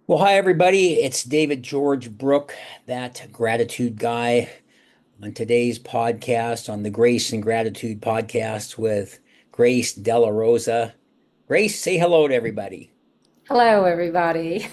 Well, hi, everybody. It's David George Brooke, that gratitude guy, on today's podcast, on the Grace and Gratitude podcast with Grace Della Rosa. Grace, say hello to everybody. Hello, everybody.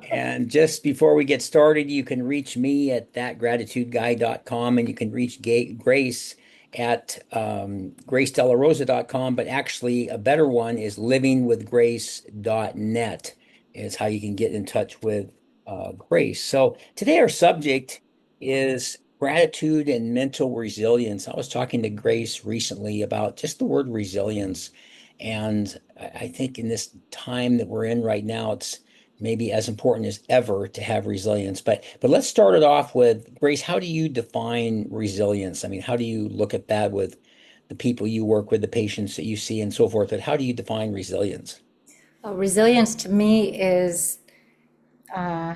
And just before we get started, you can reach me at thatgratitudeguy.com and you can reach Grace at gracedellarosa.com. But actually, a better one is livingwithgrace.net is how you can get in touch with Grace. So today, our subject is gratitude and mental resilience. I was talking to Grace recently about just the word resilience. And I think in this time that we're in right now, it's maybe as important as ever to have resilience. But let's start it off with Grace. How do you define resilience? I mean, how do you look at that with the people you work with, the patients that you see, and so forth? But how do you define resilience? Resilience to me is uh,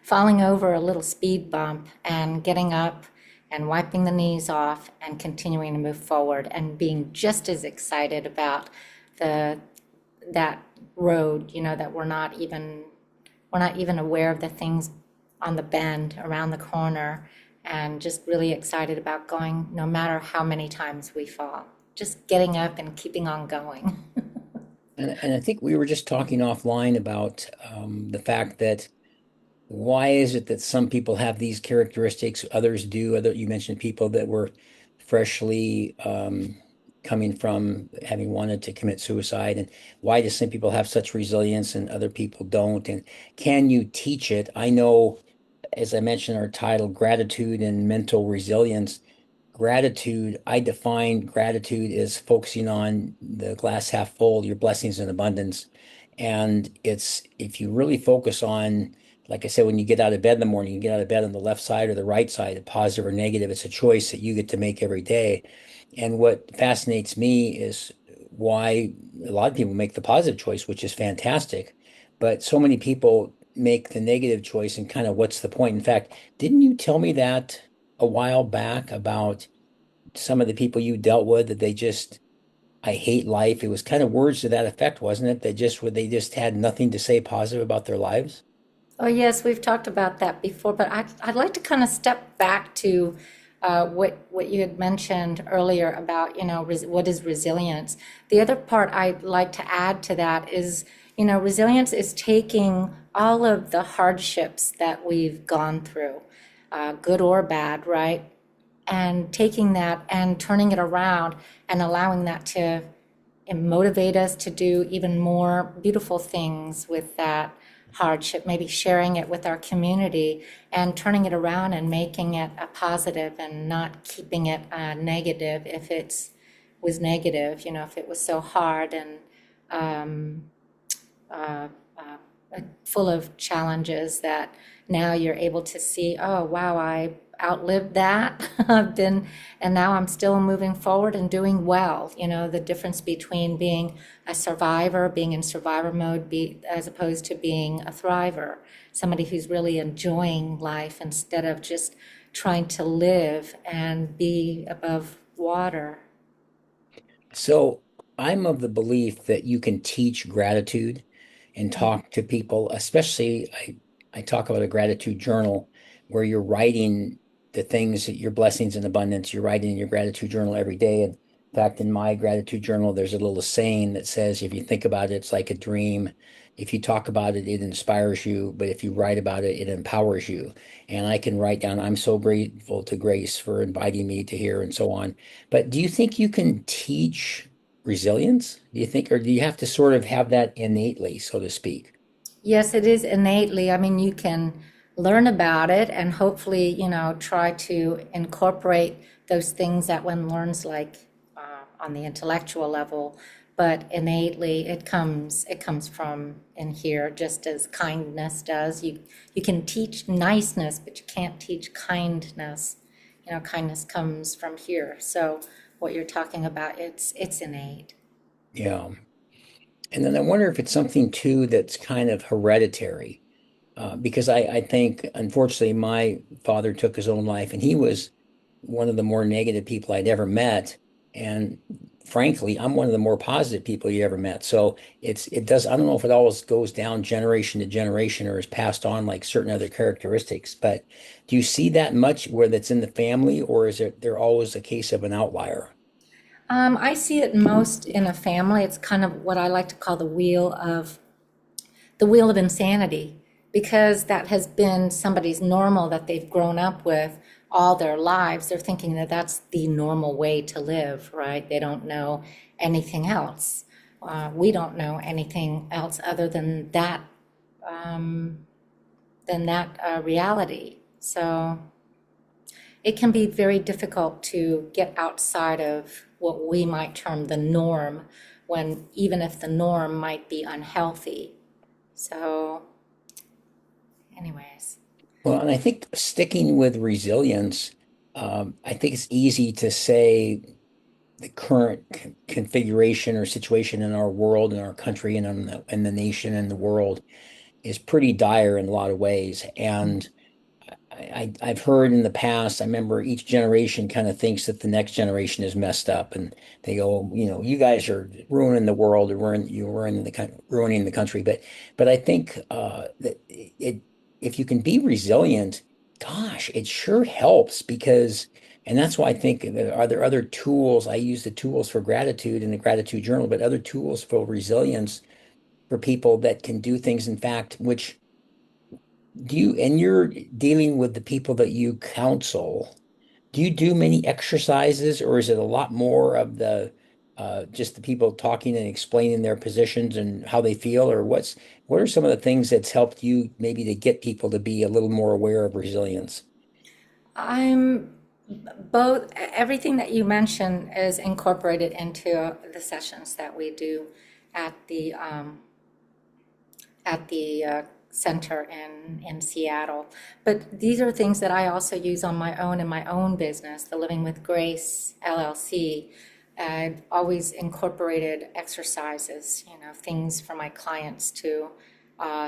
falling over a little speed bump and getting up and wiping the knees off and continuing to move forward and being just as excited about the that road, that we're not even aware of the things on the bend around the corner, and just really excited about going no matter how many times we fall. Just getting up and keeping on going. And I think we were just talking offline about the fact that why is it that some people have these characteristics, others do? You mentioned people that were freshly coming from having wanted to commit suicide, and why do some people have such resilience and other people don't? And can you teach it? I know, as I mentioned, our title, Gratitude and Mental Resilience. Gratitude, I define gratitude as focusing on the glass half full, your blessings in abundance. And it's if you really focus on, like I said, when you get out of bed in the morning, you get out of bed on the left side or the right side, positive or negative. It's a choice that you get to make every day. And what fascinates me is why a lot of people make the positive choice, which is fantastic. But so many people make the negative choice, and kind of what's the point? In fact, didn't you tell me that a while back about some of the people you dealt with that they just, I hate life? It was kind of words to that effect, wasn't it? They just had nothing to say positive about their lives. Oh, yes, we've talked about that before, but I'd like to kind of step back to what you had mentioned earlier about, what is resilience. The other part I'd like to add to that is, resilience is taking all of the hardships that we've gone through, good or bad, right? And taking that and turning it around and allowing that to motivate us to do even more beautiful things with that hardship, maybe sharing it with our community and turning it around and making it a positive and not keeping it negative if it was negative, if it was so hard and full of challenges that now you're able to see, oh, wow, I outlived that. I've been, and now I'm still moving forward and doing well. The difference between being a survivor, being in survivor mode, as opposed to being a thriver, somebody who's really enjoying life instead of just trying to live and be above water. So I'm of the belief that you can teach gratitude and talk to people, especially I talk about a gratitude journal where you're writing the things that your blessings and abundance, you're writing in your gratitude journal every day. And in fact, in my gratitude journal, there's a little saying that says, if you think about it, it's like a dream. If you talk about it, it inspires you. But if you write about it, it empowers you. And I can write down, I'm so grateful to Grace for inviting me to here and so on. But do you think you can teach resilience? Do you think, or do you have to sort of have that innately, so to speak? Yes, it is innately. I mean, you can learn about it and hopefully, try to incorporate those things that one learns like on the intellectual level, but innately it comes from in here just as kindness does. You can teach niceness, but you can't teach kindness. Kindness comes from here. So what you're talking about, it's innate. Yeah. And then I wonder if it's something too that's kind of hereditary. Because I think, unfortunately, my father took his own life, and he was one of the more negative people I'd ever met. And frankly, I'm one of the more positive people you ever met. So it does, I don't know if it always goes down generation to generation or is passed on like certain other characteristics, but do you see that much where that's in the family, or is it there always a case of an outlier? I see it most in a family. It's kind of what I like to call the wheel of insanity, because that has been somebody's normal that they've grown up with all their lives. They're thinking that that's the normal way to live, right? They don't know anything else. We don't know anything else other than that reality. So it can be very difficult to get outside of what we might term the norm, when even if the norm might be unhealthy. So, anyways, Well, and I think sticking with resilience, I think it's easy to say the current configuration or situation in our world, in our country, and in the nation and the world is pretty dire in a lot of ways. And I've heard in the past, I remember each generation kind of thinks that the next generation is messed up, and they go, you guys are ruining the world, or you're ruining the country. But I think that if you can be resilient, gosh, it sure helps because, and that's why I think are there other tools? I use the tools for gratitude in the gratitude journal, but other tools for resilience for people that can do things, in fact, which and you're dealing with the people that you counsel, do you do many exercises, or is it a lot more of the just the people talking and explaining their positions and how they feel, or what are some of the things that's helped you maybe to get people to be a little more aware of resilience? I'm both, everything that you mentioned is incorporated into the sessions that we do at the center in Seattle. But these are things that I also use on my own in my own business, the Living with Grace LLC. I've always incorporated exercises, things for my clients to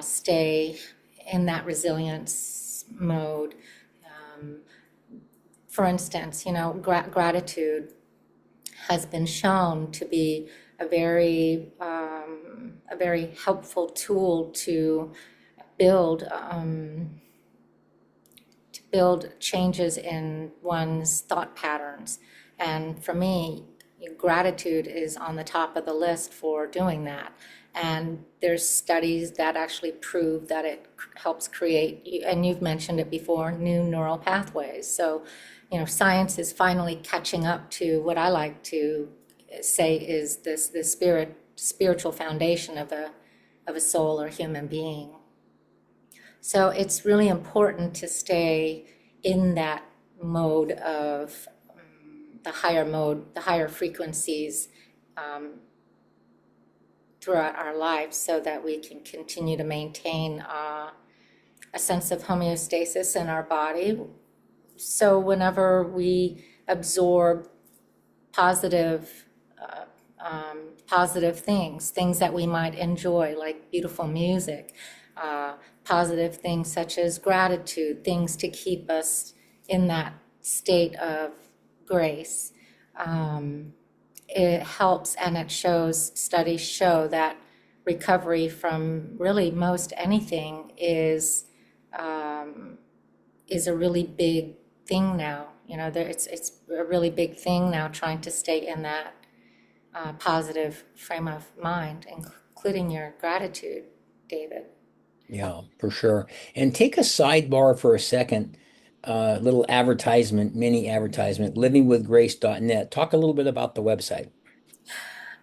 stay in that resilience mode. For instance, gratitude has been shown to be a very helpful tool build to build changes in one's thought patterns. And for me, gratitude is on the top of the list for doing that. And there's studies that actually prove that it helps create, and you've mentioned it before, new neural pathways. So, science is finally catching up to what I like to say is the spiritual foundation of a soul or human being. So it's really important to stay in that mode of the higher frequencies throughout our lives, so that we can continue to maintain a sense of homeostasis in our body. So whenever we absorb positive positive things that we might enjoy, like beautiful music, positive things such as gratitude, things to keep us in that state of grace. It helps, and studies show that recovery from really most anything is a really big thing now. It's a really big thing now, trying to stay in that positive frame of mind, including your gratitude, David. Yeah, for sure. And take a sidebar for a second, little advertisement, mini advertisement, livingwithgrace.net. Talk a little bit about the website.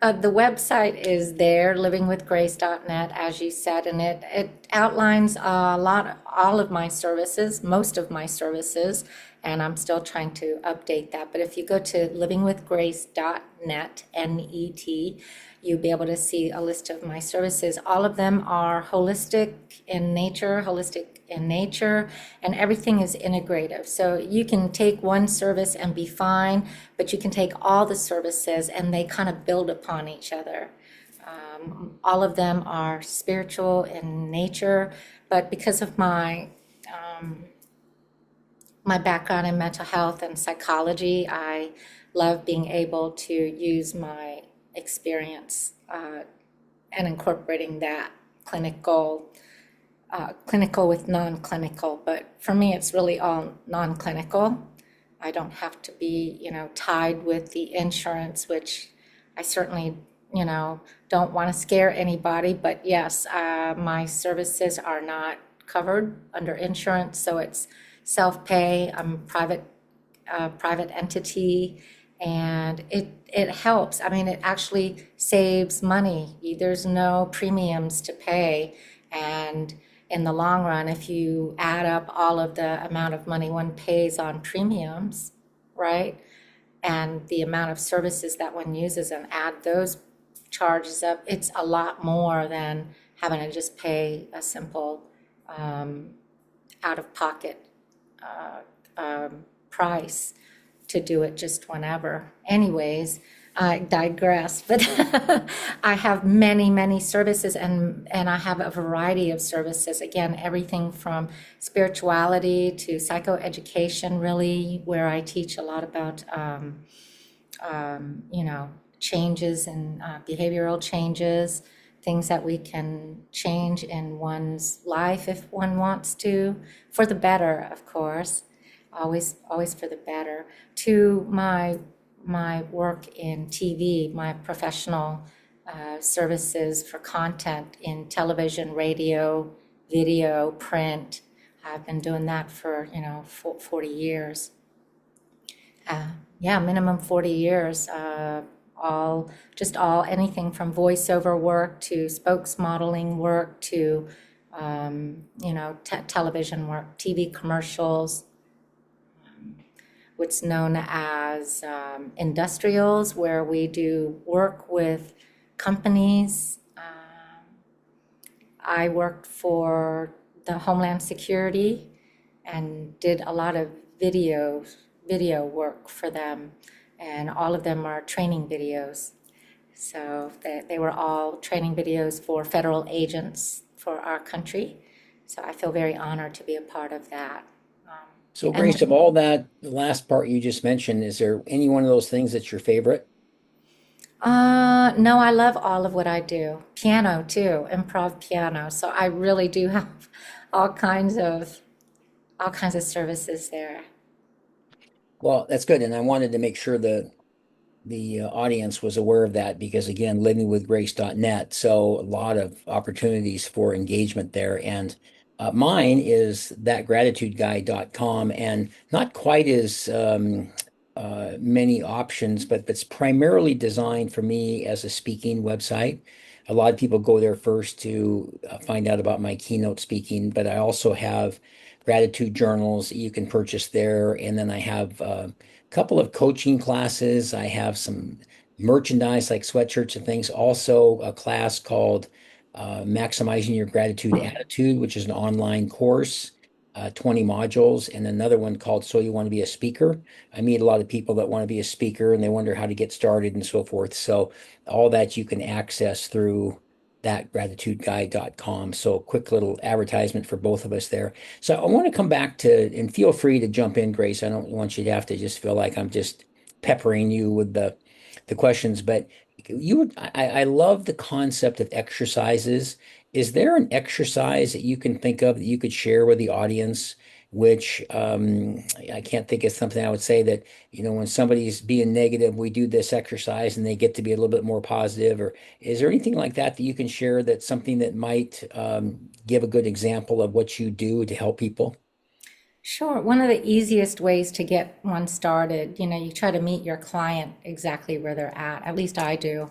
The website is there, livingwithgrace.net, as you said, and it outlines all of my services, most of my services, and I'm still trying to update that. But if you go to livingwithgrace.net, N-E-T, you'll be able to see a list of my services. All of them are holistic in nature, and everything is integrative. So you can take one service and be fine, but you can take all the services and they kind of build upon each other. All of them are spiritual in nature, but because of my background in mental health and psychology, I love being able to use my experience and incorporating that clinical, clinical with non-clinical. But for me, it's really all non-clinical. I don't have to be, tied with the insurance, which I certainly, don't want to scare anybody. But yes, my services are not covered under insurance, so it's self-pay. I'm private entity, and it helps. I mean, it actually saves money. There's no premiums to pay, and in the long run, if you add up all of the amount of money one pays on premiums, right, and the amount of services that one uses and add those charges up, it's a lot more than having to just pay a simple out-of-pocket price to do it just whenever. Anyways, I digress, but I have many, many services, and I have a variety of services. Again, everything from spirituality to psychoeducation, really, where I teach a lot about, changes and behavioral changes, things that we can change in one's life if one wants to, for the better, of course, always for the better, to my work in TV, my professional services for content in television, radio, video, print. I've been doing that for, 40 years. Yeah, minimum 40 years. Anything from voiceover work to spokesmodeling work to, television work, TV commercials, what's known as industrials, where we do work with companies. I worked for the Homeland Security and did a lot of video work for them, and all of them are training videos. So they were all training videos for federal agents for our country. So I feel very honored to be a part of that. So, Grace, of And all that, the last part you just mentioned, is there any one of those things that's your favorite? no, I love all of what I do. Piano too, improv piano. So I really do have all kinds of all kinds of services there. Well, that's good. And I wanted to make sure the audience was aware of that because, again, livingwithgrace.net. So, a lot of opportunities for engagement there. And mine is thatgratitudeguy.com, and not quite as many options, but it's primarily designed for me as a speaking website. A lot of people go there first to find out about my keynote speaking, but I also have gratitude journals that you can purchase there. And then I have couple of coaching classes. I have some merchandise like sweatshirts and things. Also, a class called Maximizing Your Gratitude Attitude, which is an online course, 20 modules, and another one called So You Want to Be a Speaker. I meet a lot of people that want to be a speaker and they wonder how to get started and so forth. So, all that you can access through thatgratitudeguy.com. So, a quick little advertisement for both of us there. So I want to come back to, and feel free to jump in, Grace. I don't want you to have to just feel like I'm just peppering you with the questions, but I love the concept of exercises. Is there an exercise that you can think of that you could share with the audience? Which I can't think of something I would say that, when somebody's being negative, we do this exercise and they get to be a little bit more positive. Or is there anything like that that you can share that's something that might give a good example of what you do to help people? Sure. One of the easiest ways to get one started, you try to meet your client exactly where they're at least I do,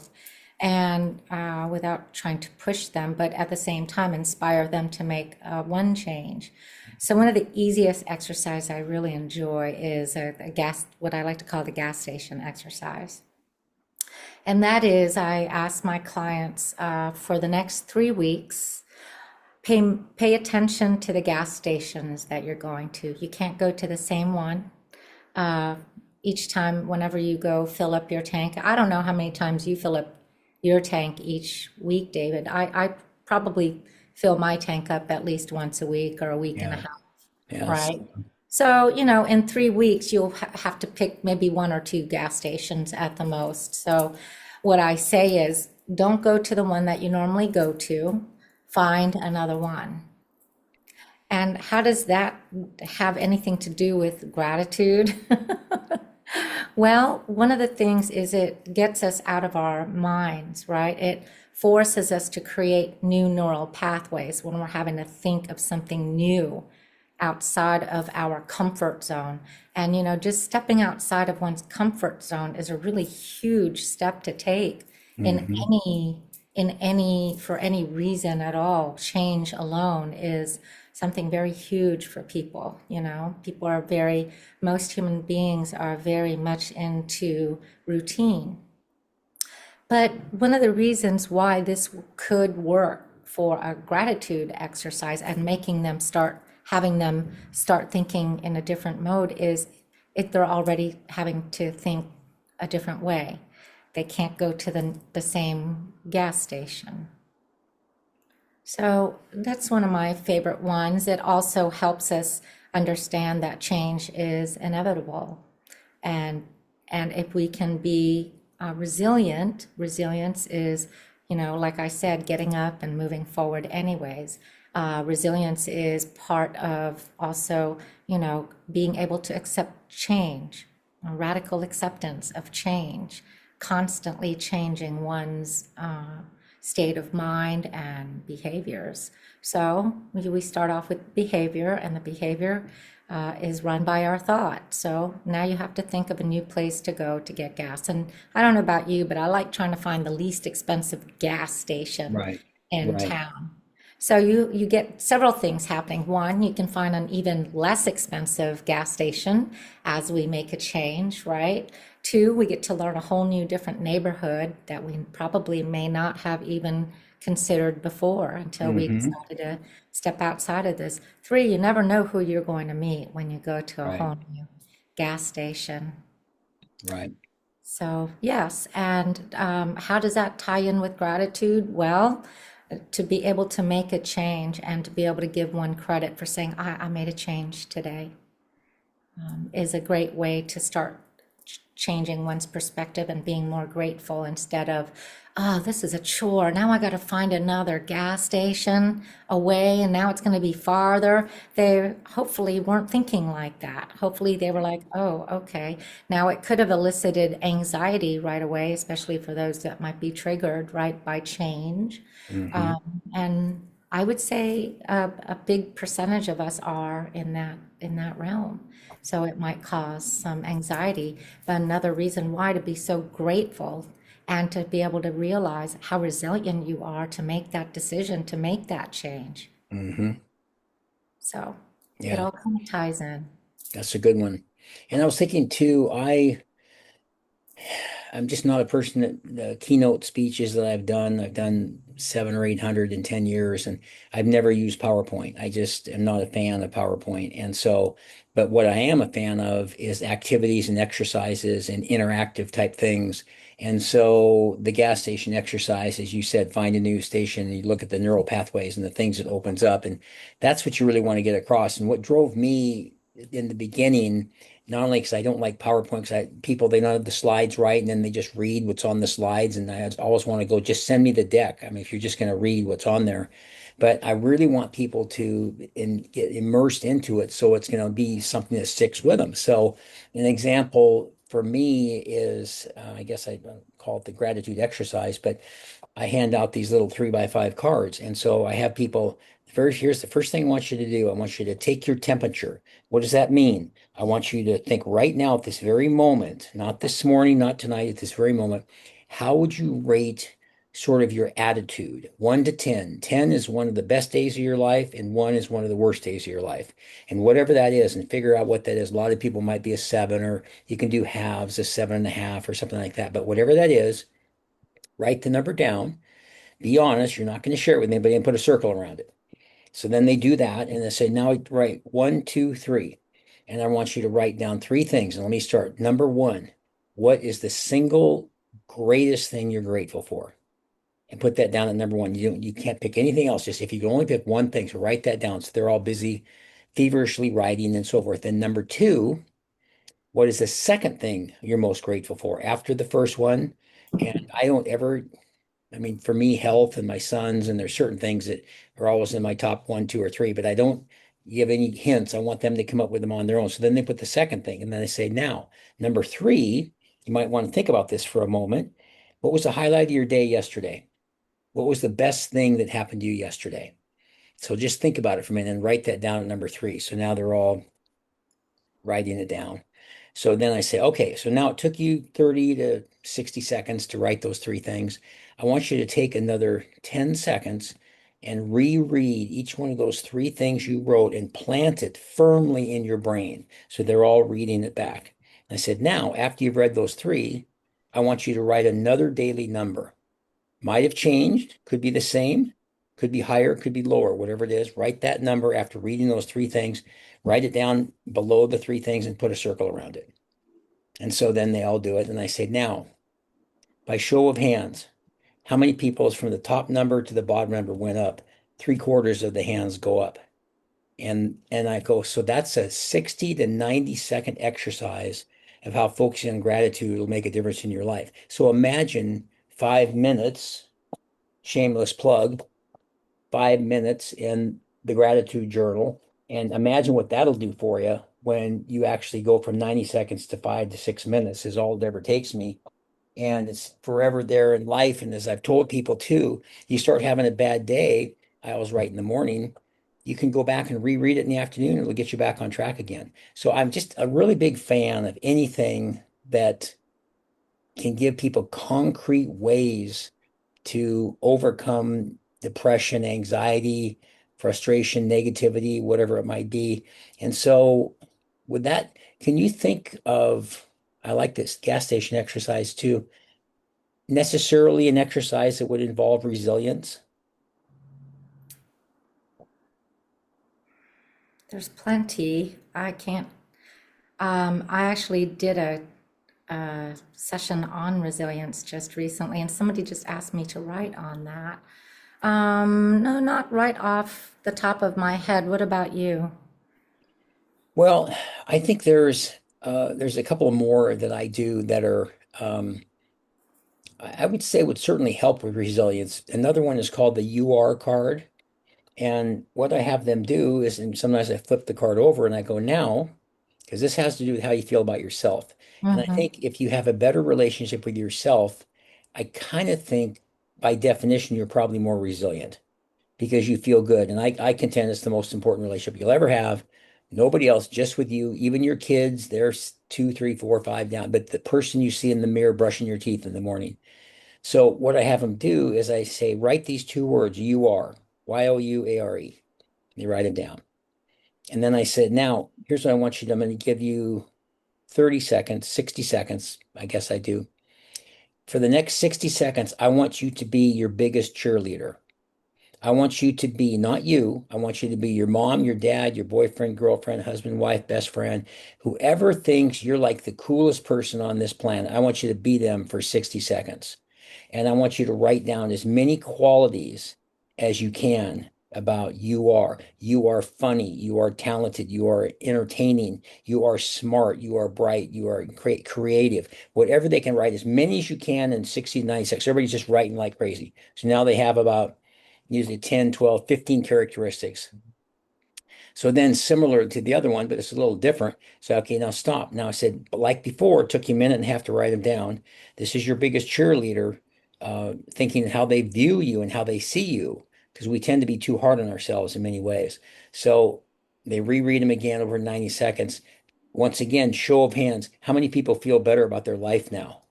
and without trying to push them, but at the same time inspire them to make one change. So one of the easiest exercise I really enjoy is what I like to call the gas station exercise. And that is, I ask my clients for the next 3 weeks, pay attention to the gas stations that you're going to. You can't go to the same one. Each time, whenever you go fill up your tank, I don't know how many times you fill up your tank each week, David. I probably fill my tank up at least once a week or a week and a Yeah. half, Yes. right? So, in 3 weeks, you'll have to pick maybe one or two gas stations at the most. So, what I say is don't go to the one that you normally go to, find another one. And how does that have anything to do with gratitude? Well, one of the things is it gets us out of our minds, right? It forces us to create new neural pathways when we're having to think of something new outside of our comfort zone. And, just stepping outside of one's comfort zone is a really huge step to take in Hmm. for any reason at all. Change alone is something very huge for people. People are most human beings are very much into routine. But one of the reasons why this could work for a gratitude exercise and having them start thinking in a different mode is if they're already having to think a different way. They can't go to the same gas station. So that's one of my favorite ones. It also helps us understand that change is inevitable. And and if we can be resilient, resilience is, like I said, getting up and moving forward anyways. Resilience is part of also, being able to accept change, a radical acceptance of change, constantly changing one's state of mind and behaviors. So we start off with behavior, and the behavior is run by our thought. So now you have to think of a new place to go to get gas. And I don't know about you, but I like trying to find the least expensive gas station Right. in Right. town. So you get several things happening. One, you can find an even less expensive gas station as we make a change, right? Two, we get to learn a whole new different neighborhood that we probably may not have even considered before until we Hmm. decided to step outside of this. Three, you never know who you're going to meet when you go to a Right. whole new gas station. Right. So, yes. And how does that tie in with gratitude? Well, to be able to make a change and to be able to give one credit for saying, I made a change today, is a great way to start changing one's perspective and being more grateful instead of, oh, this is a chore. Now I got to find another gas station away and now it's going to be farther. They hopefully weren't thinking like that. Hopefully they were like, oh, okay. Now it could have elicited anxiety right away, especially for those that might be triggered, right, by change. Hmm. And I would say a big percentage of us are in that realm. So it might cause some anxiety, but another reason why to be so grateful and to be able to realize how resilient you are to make that decision, to make that change. Hmm. So it Yeah, all kind of ties in. that's a good one. And I was thinking too, I'm just not a person that the keynote speeches that I've done 7 or 800 in 10 years, and I've never used PowerPoint. I just am not a fan of PowerPoint. And so, but what I am a fan of is activities and exercises and interactive type things. And so the gas station exercise, as you said, find a new station, and you look at the neural pathways and the things it opens up. And that's what you really want to get across. And what drove me in the beginning, not only because I don't like PowerPoint, because people they don't have the slides right, and then they just read what's on the slides, and I always want to go, just send me the deck. I mean, if you're just going to read what's on there, but I really want people to get immersed into it, so it's going to be something that sticks with them. So, an example for me is, I guess I call it the gratitude exercise, but I hand out these little 3x5 cards. And so I have people, first, here's the first thing I want you to do. I want you to take your temperature. What does that mean? I want you to think right now at this very moment, not this morning, not tonight, at this very moment, how would you rate sort of your attitude? 1 to 10. 10 is one of the best days of your life, and one is one of the worst days of your life. And whatever that is, and figure out what that is. A lot of people might be a seven, or you can do halves, a 7.5, or something like that. But whatever that is, write the number down. Be honest, you're not going to share it with anybody and put a circle around it. So then they do that and they say, now write 1, 2, 3. And I want you to write down three things. And let me start. Number one, what is the single greatest thing you're grateful for? And put that down at number one. You can't pick anything else. Just if you can only pick one thing, so write that down. So they're all busy feverishly writing and so forth. And number two, what is the second thing you're most grateful for after the first one? And I don't ever, I mean, for me, health and my sons, and there's certain things that are always in my top one, two, or three, but I don't give any hints. I want them to come up with them on their own. So then they put the second thing, and then they say, now, number three, you might want to think about this for a moment. What was the highlight of your day yesterday? What was the best thing that happened to you yesterday? So just think about it for a minute and write that down at number three. So now they're all writing it down. So then I say, okay, so now it took you 30 to 60 seconds to write those three things. I want you to take another 10 seconds and reread each one of those three things you wrote and plant it firmly in your brain. So they're all reading it back. I said, now, after you've read those three, I want you to write another daily number. Might have changed, could be the same, could be higher, could be lower, whatever it is. Write that number after reading those three things, write it down below the three things and put a circle around it. And so then they all do it. And I say, now, by show of hands, how many people's from the top number to the bottom number went up? Three-quarters of the hands go up. And I go, so that's a 60 to 90-second exercise of how focusing on gratitude will make a difference in your life. So imagine 5 minutes, shameless plug, 5 minutes in the gratitude journal, and imagine what that'll do for you when you actually go from 90 seconds to 5 to 6 minutes is all it ever takes me. And it's forever there in life. And as I've told people too, you start having a bad day. I always write in the morning. You can go back and reread it in the afternoon. It'll get you back on track again. So I'm just a really big fan of anything that can give people concrete ways to overcome depression, anxiety, frustration, negativity, whatever it might be. And so, with that, can you think of, I like this gas station exercise too, necessarily an exercise that would involve resilience? There's plenty. I actually did a session on resilience just recently, and somebody just asked me to write on that. No, not right off the top of my head. What about you? Well, I think there's a couple more that I do that are I would say would certainly help with resilience. Another one is called the UR card. And what I have them do is, and sometimes I flip the card over and I go, now, because this has to do with how you feel about yourself. And I Hmm. think if you have a better relationship with yourself, I kind of think by definition, you're probably more resilient because you feel good. And I contend it's the most important relationship you'll ever have. Nobody else, just with you, even your kids, they're two, three, four, five down, but the person you see in the mirror brushing your teeth in the morning. So what I have them do is I say, write these two words, you are, Youare. They write it down. And then I said, now, here's what I want you to do. I'm going to give you 30 seconds, 60 seconds. I guess I do. For the next 60 seconds, I want you to be your biggest cheerleader. I want you to be not you. I want you to be your mom, your dad, your boyfriend, girlfriend, husband, wife, best friend, whoever thinks you're like the coolest person on this planet. I want you to be them for 60 seconds. And I want you to write down as many qualities as you can about you are. You are funny. You are talented. You are entertaining. You are smart. You are bright. You are creative. Whatever they can write, as many as you can in 60, 90 seconds. Everybody's just writing like crazy. So now they have about usually 10, 12, 15 characteristics. So then similar to the other one, but it's a little different. So, okay, now stop. Now I said, but like before, it took you a minute and a half to write them down. This is your biggest cheerleader, thinking how they view you and how they see you, because we tend to be too hard on ourselves in many ways. So they reread them again over 90 seconds. Once again, show of hands, how many people feel better about their life now?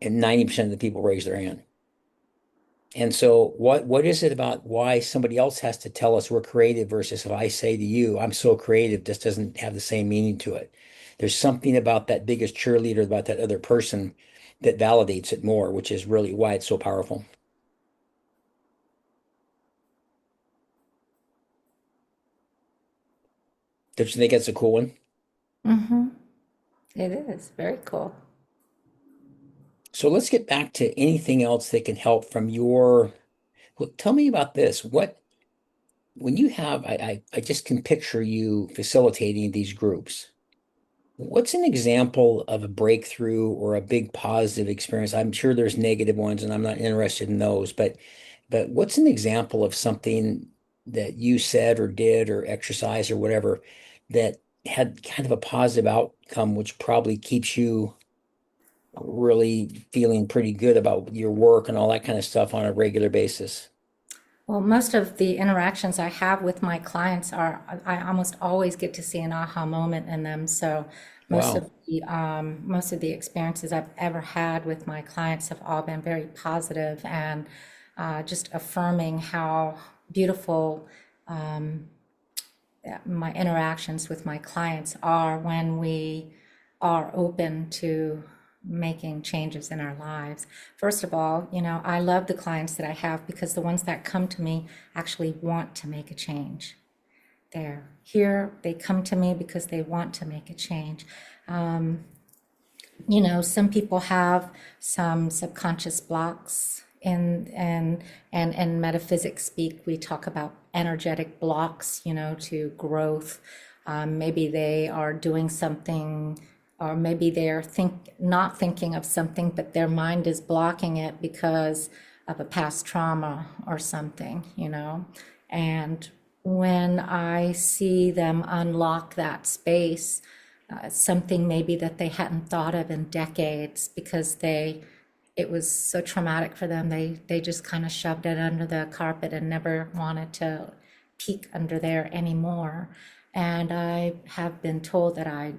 And 90% of the people raise their hand. And so what is it about why somebody else has to tell us we're creative versus if I say to you, I'm so creative, this doesn't have the same meaning to it. There's something about that biggest cheerleader, about that other person that validates it more, which is really why it's so powerful. Don't you think that's a cool one? Hmm. It is very cool. So let's get back to anything else that can help from your, well, tell me about this. when you have, I just can picture you facilitating these groups. What's an example of a breakthrough or a big positive experience? I'm sure there's negative ones, and I'm not interested in those, but what's an example of something that you said or did or exercised or whatever that had kind of a positive outcome, which probably keeps you really feeling pretty good about your work and all that kind of stuff on a regular basis? Well, most of the interactions I have with my clients are, I almost always get to see an aha moment in them. So Wow. most of the experiences I've ever had with my clients have all been very positive and just affirming how beautiful my interactions with my clients are when we are open to making changes in our lives. First of all, I love the clients that I have because the ones that come to me actually want to make a change. They're here, they come to me because they want to make a change. Some people have some subconscious blocks and metaphysics speak, we talk about energetic blocks, to growth. Maybe they are doing something, or maybe they're not thinking of something, but their mind is blocking it because of a past trauma or something, And when I see them unlock that space, something maybe that they hadn't thought of in decades because it was so traumatic for them. They just kind of shoved it under the carpet and never wanted to peek under there anymore. And I have been told that I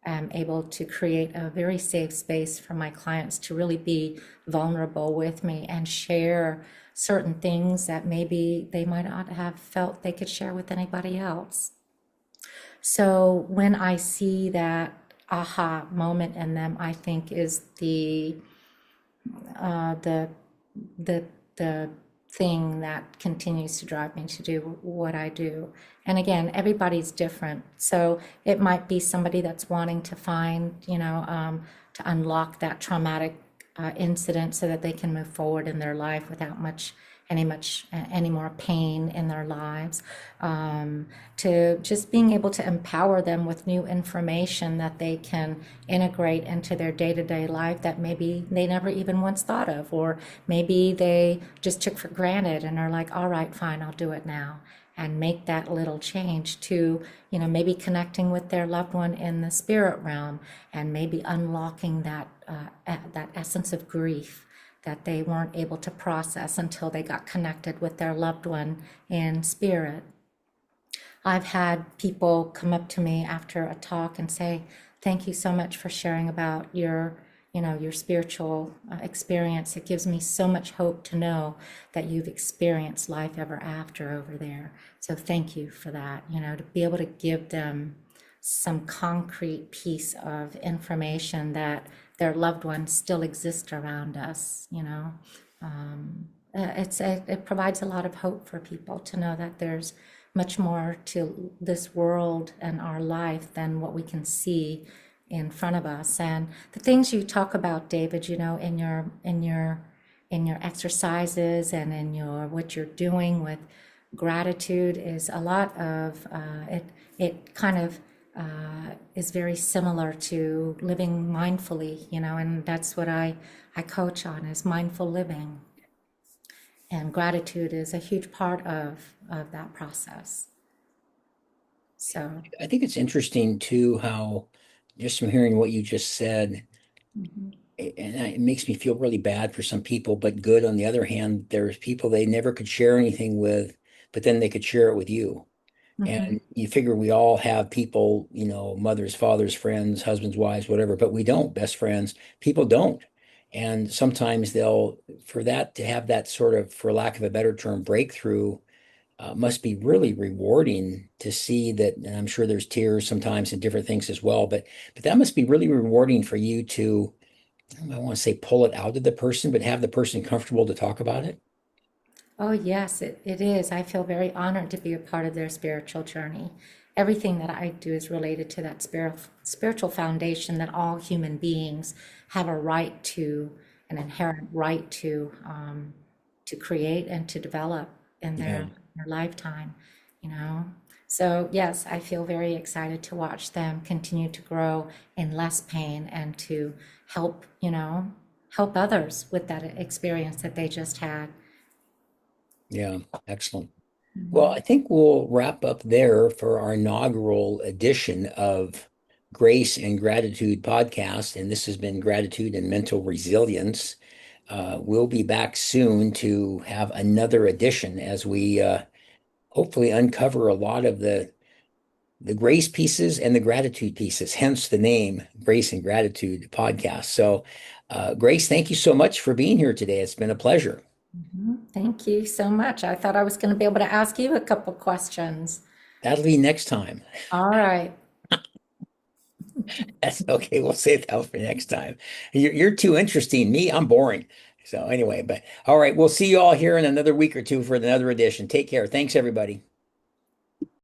am able to create a very safe space for my clients to really be vulnerable with me and share certain things that maybe they might not have felt they could share with anybody else. So when I see that aha moment in them, I think is the the the thing that continues to drive me to do what I do. And again, everybody's different. So it might be somebody that's wanting to find, to unlock that traumatic incident so that they can move forward in their life without any more pain in their lives, to just being able to empower them with new information that they can integrate into their day-to-day life that maybe they never even once thought of, or maybe they just took for granted and are like, all right, fine, I'll do it now, and make that little change to, maybe connecting with their loved one in the spirit realm and maybe unlocking that essence of grief that they weren't able to process until they got connected with their loved one in spirit. I've had people come up to me after a talk and say, thank you so much for sharing about your spiritual experience. It gives me so much hope to know that you've experienced life ever after over there. So thank you for that, to be able to give them some concrete piece of information that their loved ones still exist around us. It provides a lot of hope for people to know that there's much more to this world and our life than what we can see in front of us. And the things you talk about, David, in your exercises and in your what you're doing with gratitude is a lot of it. It kind of is very similar to living mindfully, and that's what I coach on is mindful living. And gratitude is a huge part of that process. So, I think it's interesting too how just from hearing what you just said, mhm, it makes me feel really bad for some people, but good on the other hand, there's people they never could share anything with, but then they could share it with you. mhm. And you figure we all have people, mothers, fathers, friends, husbands, wives, whatever, but we don't, best friends. People don't. And sometimes for that to have that sort of, for lack of a better term, breakthrough, must be really rewarding to see that. And I'm sure there's tears sometimes and different things as well, but that must be really rewarding for you to, I don't want to say pull it out of the person, but have the person comfortable to talk about it. Oh, yes, it is. I feel very honored to be a part of their spiritual journey. Everything that I do is related to that spiritual foundation that all human beings have a right to, an inherent right to create and to develop in Yeah. their their lifetime, you know. So yes, I feel very excited to watch them continue to grow in less pain and to help, help others with that experience that they just had. Yeah, excellent. Well, I Mhm. think we'll wrap up there for our inaugural edition of Grace and Gratitude podcast. And this has been Gratitude and Mental Resilience. We'll be back soon to have another edition as we hopefully uncover a lot of the grace pieces and the gratitude pieces, hence the name Grace and Gratitude podcast. So, Grace, thank you so much for being here today. It's been a pleasure. Thank you so much. I thought I was going to be able to ask you a couple questions. That'll be next time. All right. That's okay. We'll save that for next time. You're too interesting. Me, I'm boring. So, anyway, but all right, we'll see you all here in another week or two for another edition. Take care. Thanks, everybody.